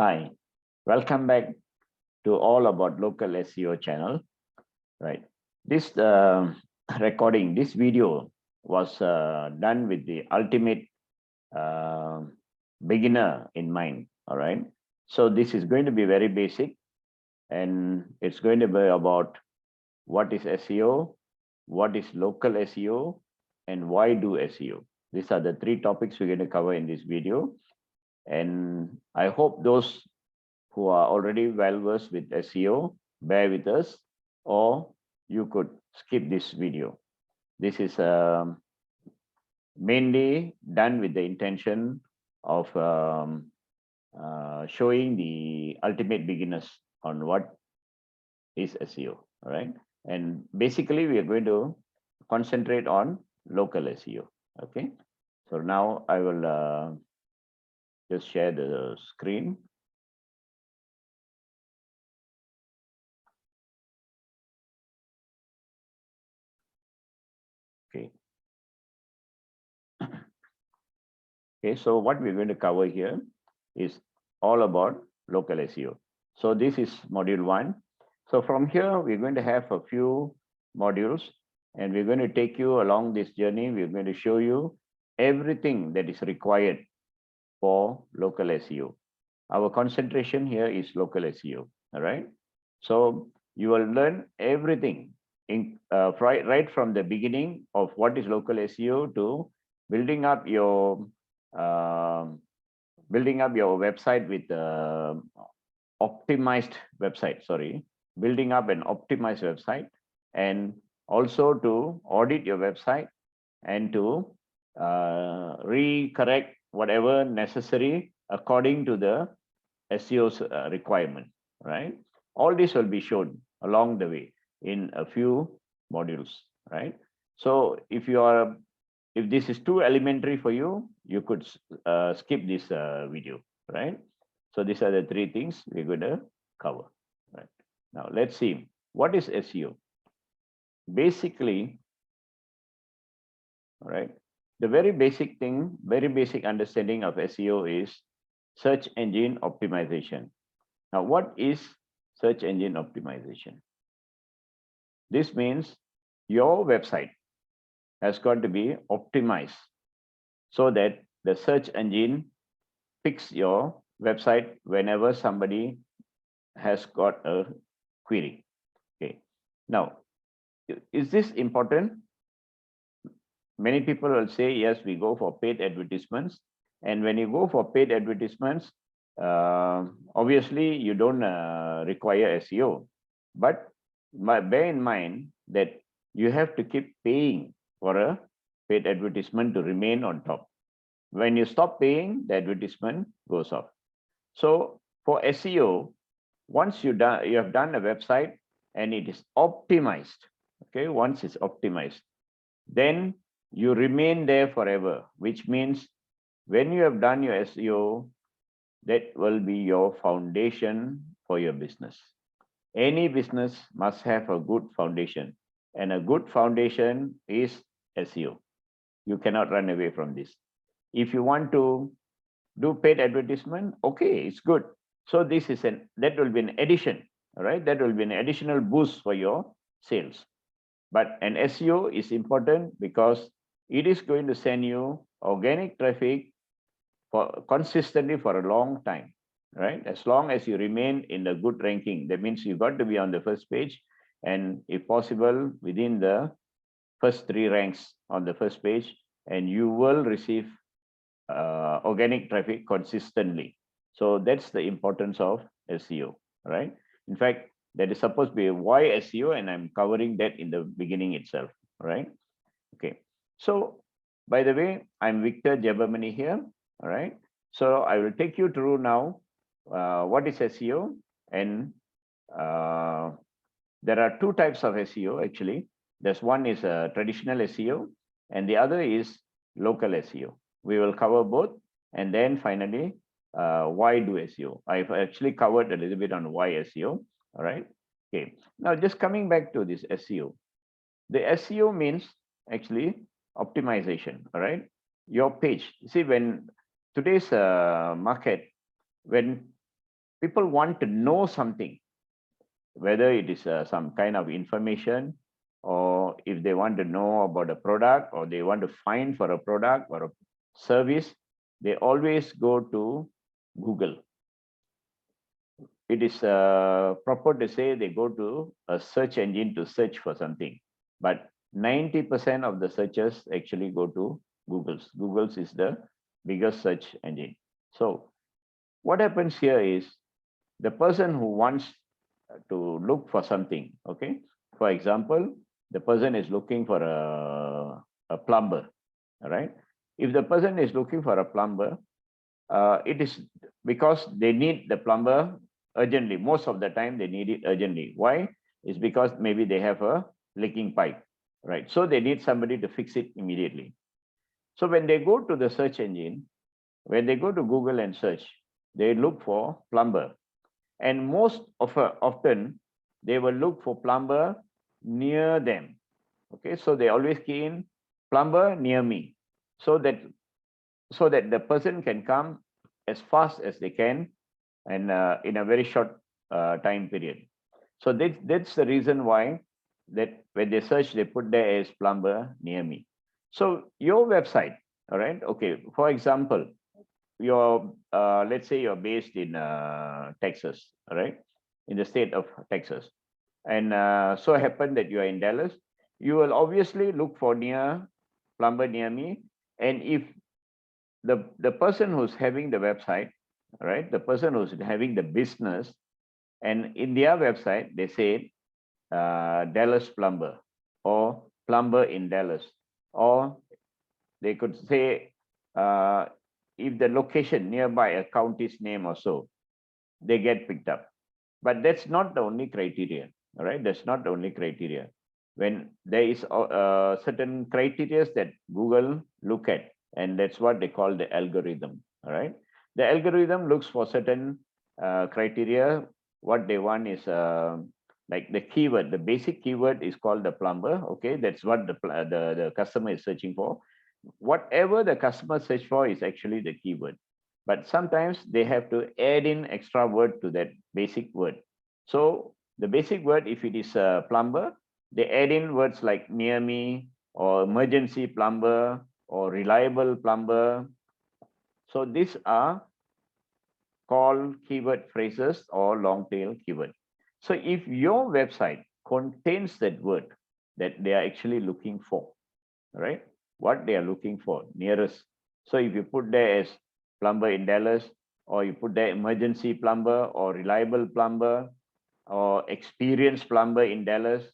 Hi, welcome back to All About Local SEO channel. Right, this recording, this video was done with the ultimate uh, beginner in mind. All right, so this is going to be very basic, and it's going to be about what is SEO, what is local SEO, and why do SEO. These are the three topics we're going to cover in this video, and I hope those who are already well versed with SEO, bear with us, or you could skip this video. This is mainly done with the intention of showing the ultimate beginners on what is SEO, all right? And basically, we are going to concentrate on local SEO, okay? So now I will just share the screen. Okay. Okay, so what we're going to cover here is all about local SEO. So this is module 1. So from here, we're going to have a few modules, and we're going to take you along this journey. We're going to show you everything that is required for local SEO. Our concentration here is local SEO, all right? So you will learn everything right from the beginning of what is local SEO to building up your website with optimized website, building up an optimized website, and also to audit your website and to recorrect whatever necessary according to the SEO's requirement, right? All this will be shown along the way in a few modules, right? So if this is too elementary for you, you could skip this video, right? So these are the three things we're going to cover, right? Now let's see, what is SEO? Basically, all right, the very basic understanding of SEO is search engine optimization. Now, what is search engine optimization? This means your website has got to be optimized so that the search engine picks your website whenever somebody has got a query. Okay. Now, is this important? Many people will say, yes, we go for paid advertisements. And when you go for paid advertisements, obviously you don't require SEO. But bear in mind that you have to keep paying for a paid advertisement to remain on top. When you stop paying, the advertisement goes off. So for SEO, once you have done a website and it is optimized, okay, once it's optimized, then you remain there forever, which means when you have done your SEO, that will be your foundation for your business. Any business must have a good foundation, and a good foundation is SEO. You cannot run away from this. If you want to do paid advertisement, okay, it's good. So this is that will be an addition, all right? That will be an additional boost for your sales. But an SEO is important because it is going to send you organic traffic consistently for a long time, right? As long as you remain in the good ranking, that means you got to be on the first page, and if possible, within the first 3 ranks on the first page, and you will receive organic traffic consistently. So that's the importance of SEO, right? In fact, that is supposed to be why SEO, and I'm covering that in the beginning itself, right? Okay. So, by the way, I'm Victor Jabamani here, all right? So I will take you through now what is SEO, and there are 2 types of SEO actually. There's one is traditional SEO, and the other is local SEO. We will cover both, and then finally, why do SEO? I've actually covered a little bit on why SEO, all right? Okay, now just coming back to this SEO. The SEO means actually optimization, all right? Your page. See, when today's market, when people want to know something, whether it is some kind of information, or if they want to know about a product, or they want to find for a product or a service, they always go to Google. It is proper to say they go to a search engine to search for something, but 90% of the searchers actually go to Google's. Google's is the biggest search engine. So what happens here is the person who wants to look for something, okay? For example, the person is looking for a plumber, all right? If the person is looking for a plumber, it is because they need the plumber urgently. Most of the time they need it urgently. Why? It's because maybe they have a leaking pipe, right? So they need somebody to fix it immediately. So when they go to the search engine, when they go to Google and search, they look for plumber. And most often they will look for plumber near them. Okay, so they always key in plumber near me, so that the person can come as fast as they can, and in a very short time period. So that's the reason why that when they search, they put there as plumber near me. So your website, all right, okay, for example, you're let's say you're based in Texas, all right, in the state of Texas, and so happen that you are in Dallas, you will obviously look for plumber near me. And if the person who's having the website, right, the person who's having the business, and in their website they say Dallas plumber, or plumber in Dallas, or they could say if the location nearby a county's name or so, they get picked up. But that's not the only criteria, all right? That's not the only criteria. When there is certain criteria that Google look at, and that's what they call the algorithm, all right? The algorithm looks for certain criteria. What they want is like the keyword, the basic keyword is called the plumber, okay? That's what the customer is searching for. Whatever the customer search for is actually the keyword, but sometimes they have to add in extra word to that basic word. So the basic word, if it is a plumber, they add in words like near me, or emergency plumber, or reliable plumber. So these are called keyword phrases or long tail keyword. So if your website contains that word that they are actually looking for, right, what they are looking for nearest. So if you put there as plumber in Dallas, or you put there emergency plumber, or reliable plumber, or experienced plumber in Dallas,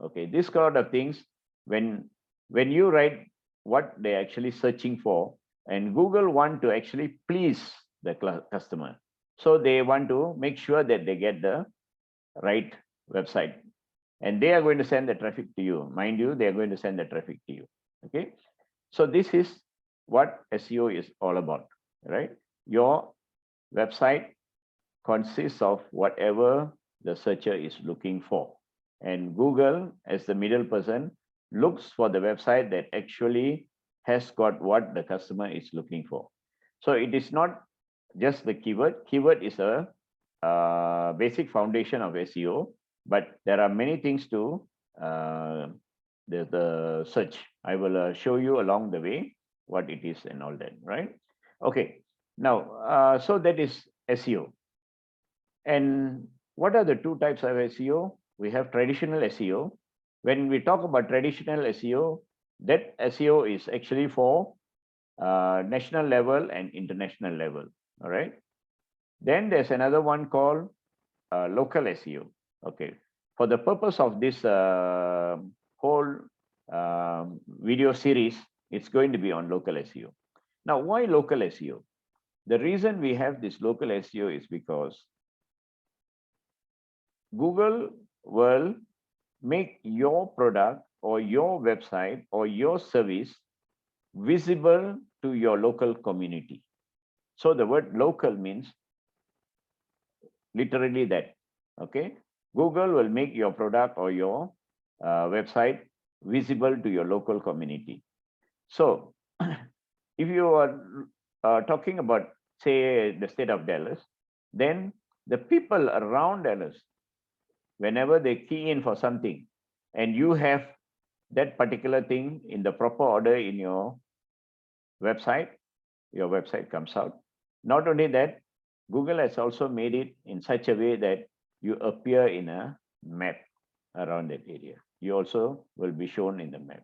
okay, this kind of things, when you write what they're actually searching for, and Google want to actually please the customer, so they want to make sure that they get the right website, and they are going to send the traffic to you. Mind you, they are going to send the traffic to you. Okay, so this is what SEO is all about, right? Your website consists of whatever the searcher is looking for, and Google, as the middle person, looks for the website that actually has got what the customer is looking for. So it is not just the keyword. Keyword is a basic foundation of SEO, but there are many things to the search. I will show you along the way what it is and all that, right? Okay, now, so that is SEO. And what are the two types of SEO? We have traditional SEO. When we talk about traditional SEO, that SEO is actually for national level and international level, all right? Then there's another one called local SEO. Okay, for the purpose of this whole video series, it's going to be on local SEO. Now, why local SEO? The reason we have this local SEO is because Google will make your product or your website or your service visible to your local community. So the word local means literally that, okay? Google will make your product or your website visible to your local community. So if you are talking about, say, the state of Dallas, then the people around Dallas, whenever they key in for something, and you have that particular thing in the proper order in your website comes out. Not only that, Google has also made it in such a way that you appear in a map around that area. You also will be shown in the map.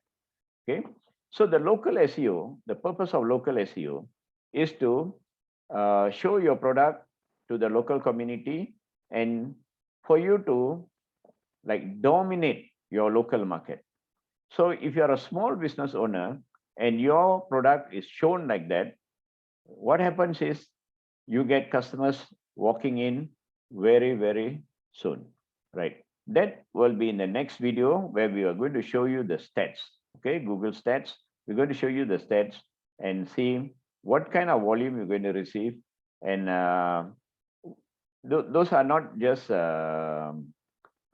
Okay. So the local SEO, the purpose of local SEO is to show your product to the local community and for you to like dominate your local market. So if you're a small business owner and your product is shown like that, what happens is you get customers walking in very, very soon, right? That will be in the next video where we are going to show you the stats, okay? Google stats. We're going to show you the stats and see what kind of volume you're going to receive. And those are not just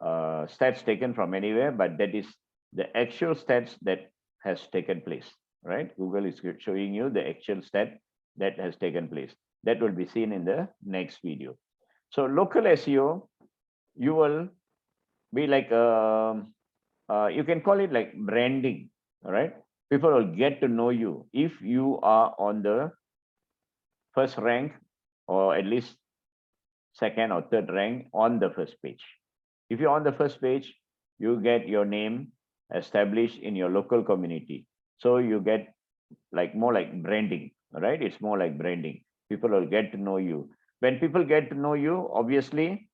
stats taken from anywhere, but that is the actual stats that has taken place, right? Google is showing you the actual stat that has taken place. That will be seen in the next video. So local SEO, you will be like, you can call it like branding, all right? People will get to know you if you are on the first rank or at least second or third rank on the first page. If you're on the first page, you get your name established in your local community. So you get like more like branding, right? It's more like branding. People will get to know you. When people get to know you, obviously,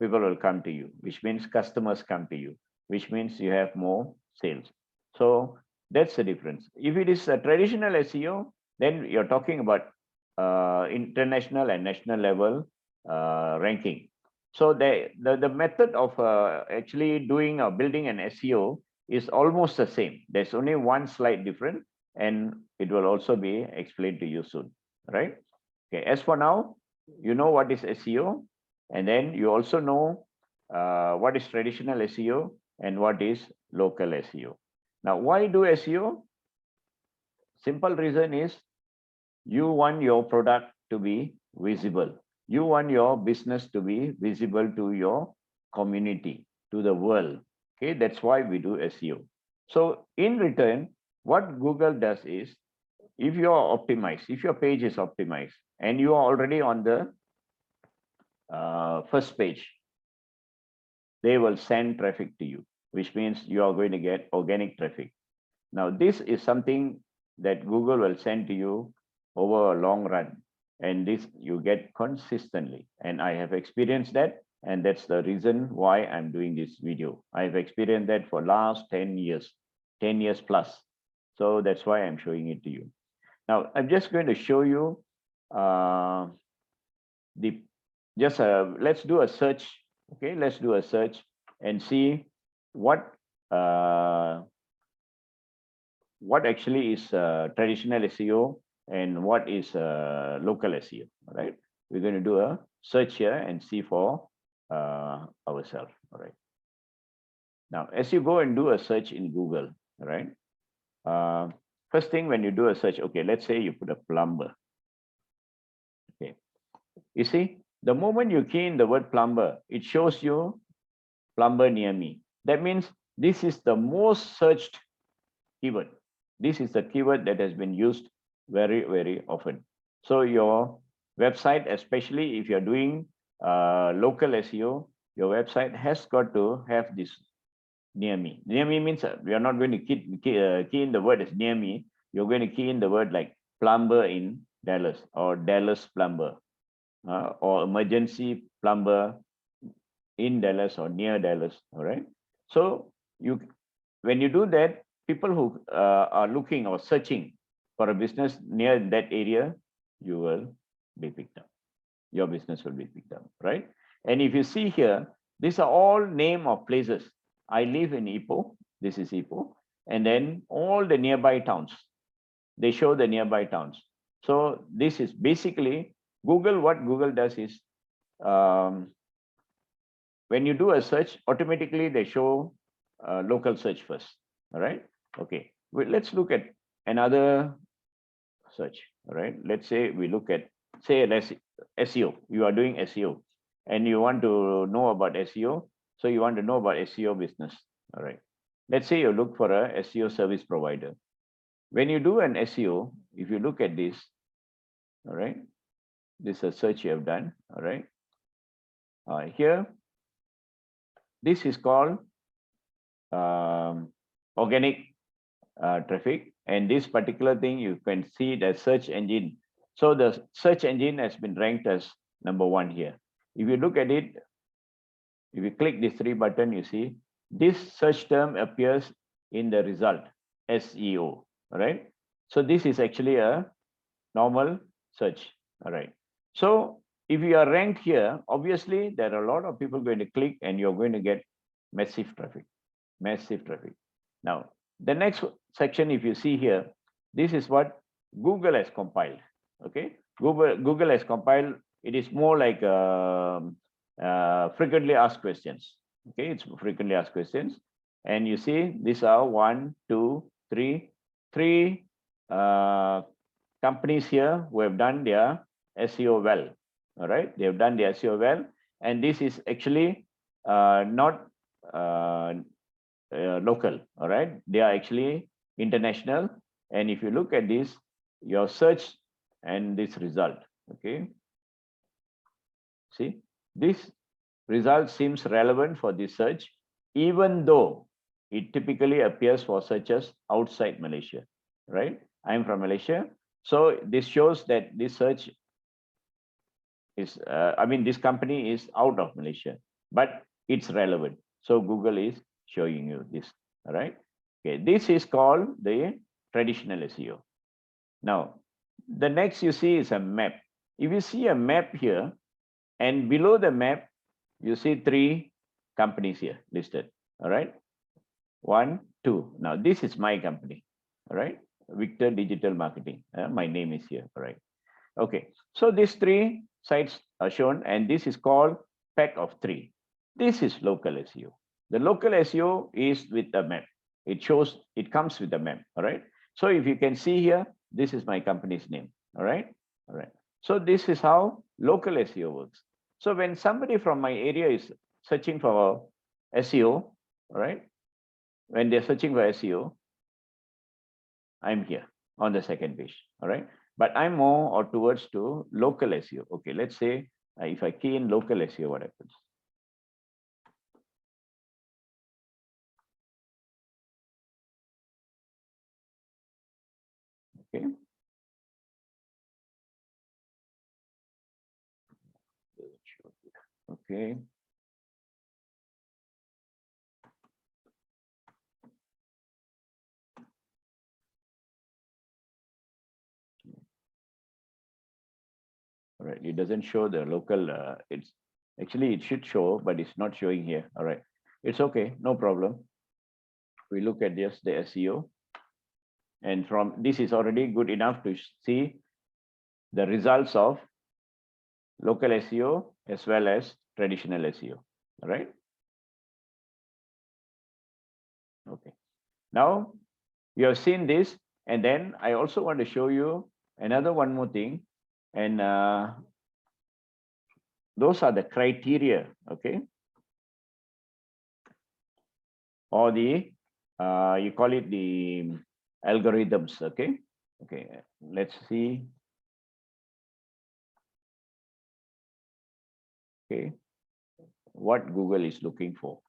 people will come to you, which means customers come to you, which means you have more sales. So that's the difference. If it is a traditional SEO, then you're talking about international and national level ranking. So the method of actually doing or building an SEO is almost the same. There's only one slight difference, and it will also be explained to you soon, right? Okay, as for now, you know what is SEO, and then you also know what is traditional SEO and what is local SEO. Now, why do SEO? Simple reason is you want your product to be visible. You want your business to be visible to your community, to the world. Okay, that's why we do SEO. So in return, what Google does is, if you are optimized, if your page is optimized and you are already on the first page, they will send traffic to you, which means you are going to get organic traffic. Now, this is something that Google will send to you over a long run, and this you get consistently. And I have experienced that, and that's the reason why I'm doing this video. I've experienced that for last 10 years, 10 years plus. So that's why I'm showing it to you. Now, I'm just going to show you let's do a search. Okay, let's do a search and see what actually is traditional SEO and what is local SEO, right? We're going to do a search here and see for ourselves, all right? Now, as you go and do a search in Google, right? First thing when you do a search, okay, let's say you put a plumber. Okay, you see, the moment you key in the word plumber, it shows you plumber near me. That means this is the most searched keyword. This is the keyword that has been used very, very often. So your website, especially if you're doing local SEO, your website has got to have this near me. Near me means we are not going to key in the word as near me. You're going to key in the word like plumber in Dallas or Dallas plumber or emergency plumber in Dallas or near Dallas. All right. So when you do that, people who are looking or searching for a business near that area, you will be picked up. Your business will be picked up, right? And if you see here, these are all name of places. I live in Ipoh. This is Ipoh. And then all the nearby towns. They show the nearby towns. So this is basically Google. What Google does is when you do a search, automatically they show local search first. All right. Okay. Well, let's look at another search. All right. Let's say we look at, say, SEO. You are doing SEO. and you want to know about SEO. So you want to know about SEO business. All right. Let's say you look for a SEO service provider. When you do an SEO, if you look at this, all right, this is a search you have done. All right. Here, this is called organic traffic, and this particular thing you can see the search engine. So the search engine has been ranked as #1 here. If you look at it, if you click this 3 button, you see this search term appears in the result, SEO. All right. So this is actually a normal search. All right. So if you are ranked here, obviously there are a lot of people going to click and you're going to get massive traffic. Now, the next section, if you see here, this is what Google has compiled. Okay. Google has compiled. It is more like frequently asked questions. Okay. It's frequently asked questions. And you see, these are 1, 2, 3, 3 companies here who have done their SEO well. All right. They have done their SEO well. And this is actually not local. All right. They are actually international. And if you look at this, your search and this result, okay. See, this result seems relevant for this search, even though it typically appears for searches outside Malaysia, right? I'm from Malaysia. So this shows that this search is, this company is out of Malaysia, but it's relevant. So Google is showing you this, all right? Okay, this is called the traditional SEO. Now, the next you see is a map. If you see a map here, and below the map, you see 3 companies here listed, all right? 1, 2. Now, this is my company, all right? Victor Digital Marketing. My name is here, all right? Okay, so these 3 sites are shown, and this is called pack of 3. This is local SEO. The local SEO is with the map. It shows, it comes with the map, all right? So if you can see here, this is my company's name, all right? All right. So this is how local SEO works. So when somebody from my area is searching for SEO, all right? When they're searching for SEO, I'm here on the second page, all right? But I'm more or towards to local SEO. Okay, let's say if I key in local SEO, what happens? Okay. Okay. All right, it doesn't show the local, it's actually it should show, but it's not showing here. All right, it's okay, no problem. We look at just the SEO, and from this is already good enough to see the results of local SEO as well as traditional SEO. All right. Okay. Now you have seen this, and then I also want to show you another one more thing, and those are the criteria. Okay. Or the you call it the algorithms. Okay. Okay. Let's see. Okay. What Google is looking for,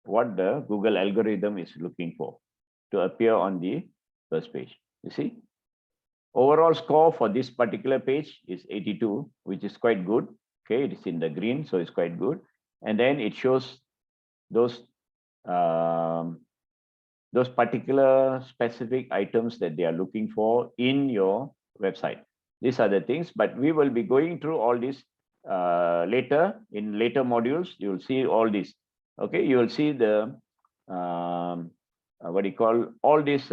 what the Google algorithm is looking for to appear on the first page. You see, overall score for this particular page is 82, which is quite good. Okay, it is in the green, so it's quite good. And then it shows those particular specific items that they are looking for in your website. These are the things, but we will be going through all this later in later modules. You will see all this. Okay, you will see the what do you call all these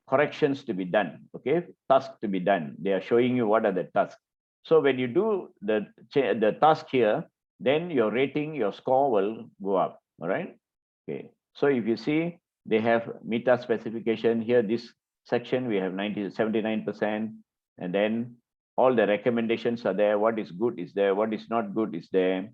corrections to be done. Okay, tasks to be done. They are showing you what are the tasks. So when you do the task here, then your rating, your score will go up. All right. Okay. So if you see, they have meta specification here. This section we have 79%, and then all the recommendations are there. What is good is there. What is not good is there.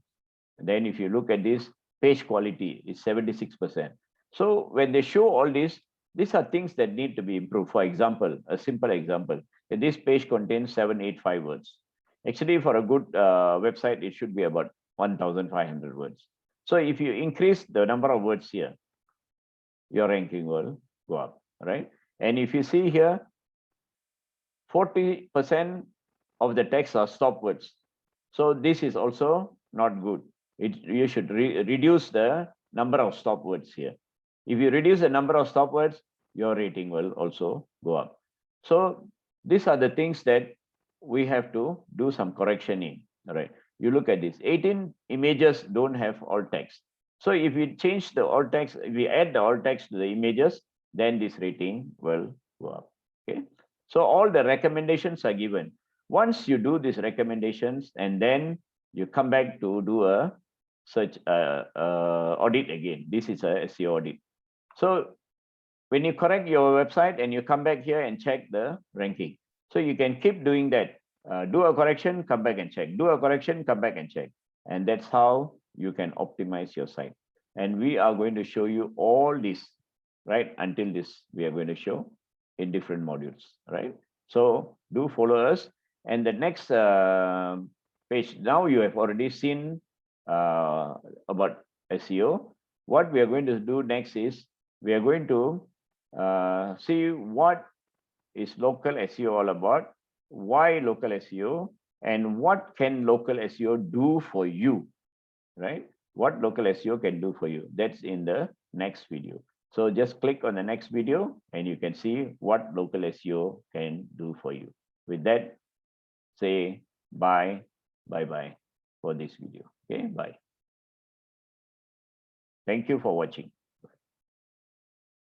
Then if you look at this, page quality is 76%. So when they show all this, these are things that need to be improved. For example, a simple example, this page contains 785 words. Actually, for a good website, it should be about 1,500 words. So if you increase the number of words here, your ranking will go up, right? And if you see here, 40% of the text are stop words. So this is also not good. You should reduce the number of stop words here. If you reduce the number of stop words, your rating will also go up. So these are the things that we have to do some correction in. All right. You look at this. 18 images don't have alt text. So if we change the alt text, if we add the alt text to the images, then this rating will go up. Okay. So all the recommendations are given. Once you do these recommendations and then you come back to do a search audit again. This is a SEO audit. So when you correct your website and you come back here and check the ranking. So you can keep doing that. Do a correction, come back and check. Do a correction, come back and check. And that's how you can optimize your site. And we are going to show you all this, right? Until this, we are going to show in different modules, right? So do follow us. And the next page, now you have already seen about SEO. What we are going to do next is we are going to see what is local SEO all about, why local SEO, and what can local SEO do for you, right? What local SEO can do for you. That's in the next video. So just click on the next video and you can see what local SEO can do for you. With that, say bye for this video. Okay, bye. Thank you for watching.